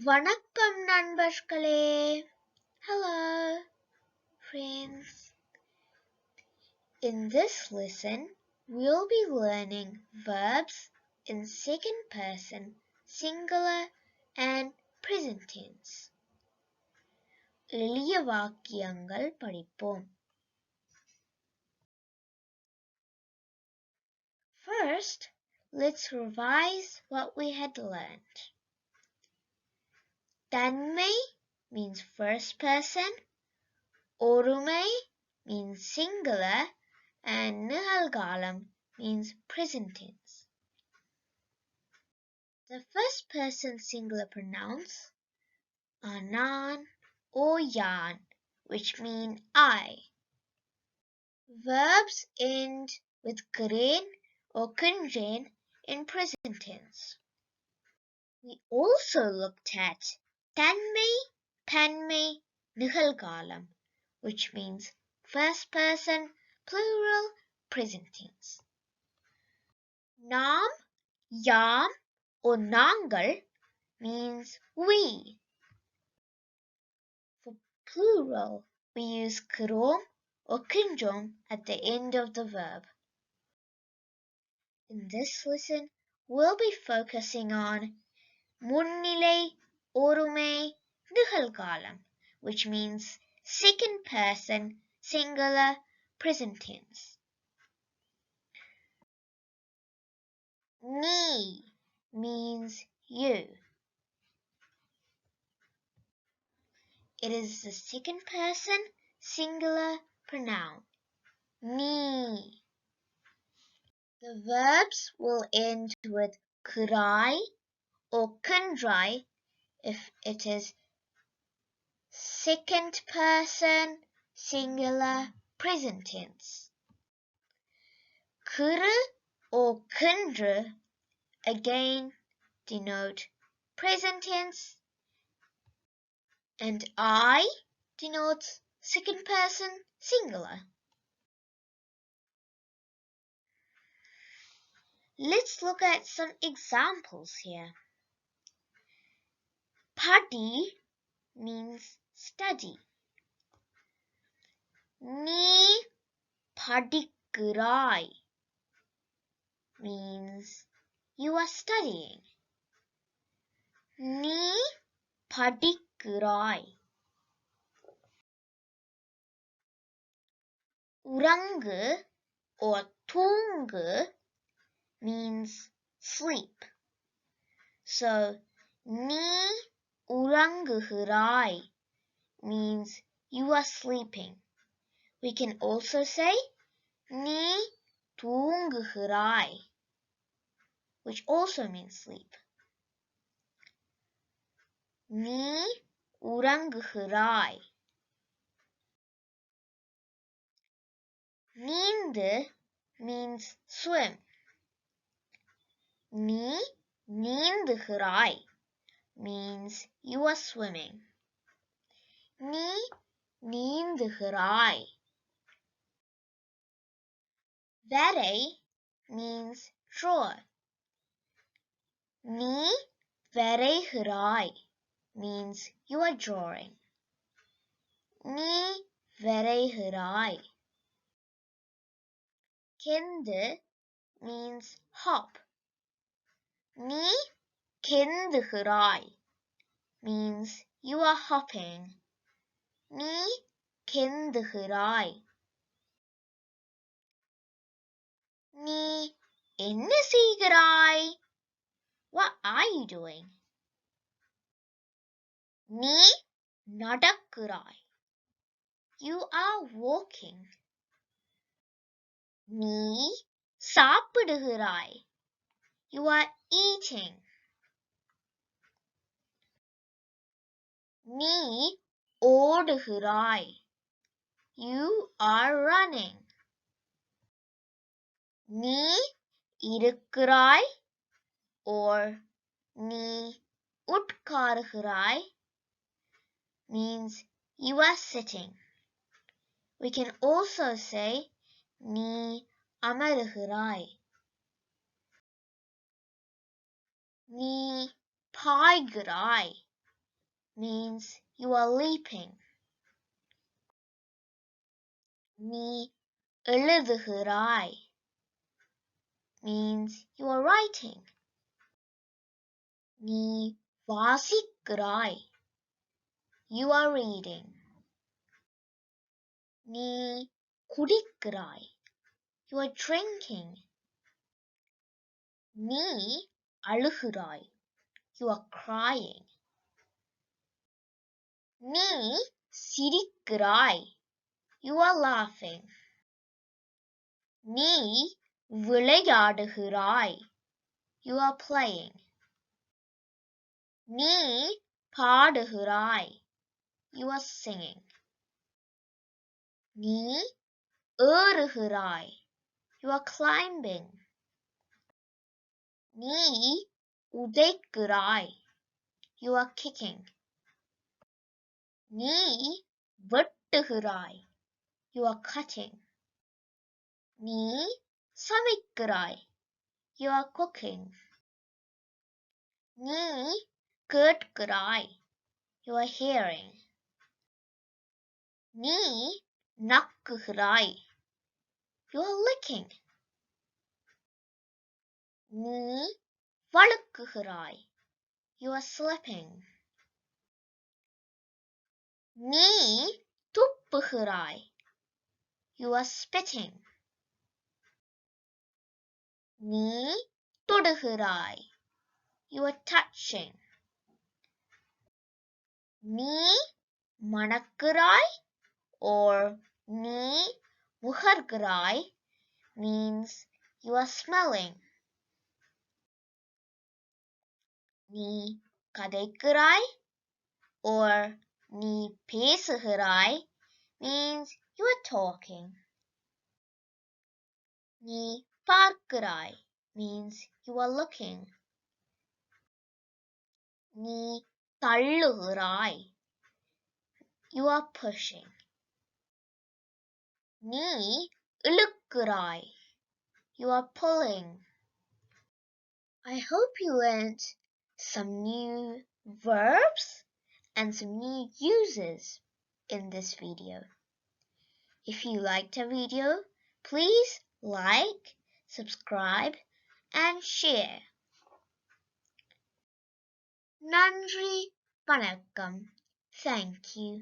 வணக்கம் நண்பர்களே. Hello friends. In this lesson, we'll be learning verbs in second person, singular and present tense. எளிய வாக்கியங்கள் படிப்போம். First, let's revise what we had learned. தன்மை means first person, ஒருமை means singular, and நிகழ்காலம் means present tense. The first person singular pronouns are நான் or யான், which mean I. Verbs end with green or kunjen in present tense. We also looked at தன்மை, தன்மை, நிகழ்காலம், which means first person, plural, present tense. நாம், யாம், or நாங்கள் means we. For plural, we use krom or kinjom at the end of the verb. In this lesson, we'll be focusing on முன்னிலை, ஒருமை, நிகழ்காலம், which means second person, singular, present tense. நீ means you. It is the second person, singular pronoun. நீ. The verbs will end with krai or kundrai if it is second person, singular, present tense. Kuru or kundru again denote present tense, and I denotes second person, singular. Let's look at some examples here. Padi means study. நீ படிக்கிறாய் means you are studying. நீ படிக்கிறாய். உறங்கு or தூங்கு means sleep. So, நீ உறங்குகிறாய் means you are sleeping. We can also say நீ தூங்குகிறாய், which also means sleep. நீ உறங்குகிறாய். நீந்து means swim. நீ நீந்துகிறாய் means you are swimming. நீ நீந்துகிறாய். வரை means draw. நீ வரைகிறாய் means you are drawing. நீ வரைகிறாய். கெந்து means hop. நீ கெந்துகிறாய் means you are hopping. நீ கெந்துகிறாய். நீ என்ன செய்கிறாய்? What are you doing? நீ நடக்கிறாய். You are walking. நீ சாப்பிடுகிறாய். You are eating. நீ ஓடுகிறாய். You are running. நீ இருக்கிறாய் or நீ உட்காருகிறாய் means you are sitting. We can also say நீ அமருகிறாய். நீ பாய்கிறாய் means you are leaping. நீ எழுதுகிறாய் means you are writing. நீ வாசிக்கிறாய் you are reading. நீ குடிக்கிறாய் you are drinking. நீ அழுகிறாய் you are crying. நீ சிரிக்கிறாய் you are laughing. நீ விளையாடுகிறாய் you are playing. நீ பாடுகிறாய் you are singing. நீ ஏறுகிறாய் you are climbing. நீ உதைக்கிறாய் you are kicking. நீ வெட்டுகிறாய் you are cutting. நீ சமைக்கிறாய் you are cooking. நீ கேட்கிறாய் you are hearing. நீ நக்குகிறாய் you are licking. நீ வழுக்குகிறாய் you are slipping. நீ துப்புகிறாய் you are spitting. நீ தொடுகிறாய் you are touching. நீ மணக்கிறாய் or நீ முகர்கிறாய் means you are smelling. நீ கதைக்கிறாய் or நீ பேசுகிறாய் means you are talking. நீ பார்க்கிறாய் means you are looking. நீ தள்ளுகிறாய் you are pushing. நீ இழுக்கிறாய் you are pulling. I hope you learned some new verbs and some new uses in this video. If you liked our video, please like, subscribe, and share. நன்றி வணக்கம். Thank you.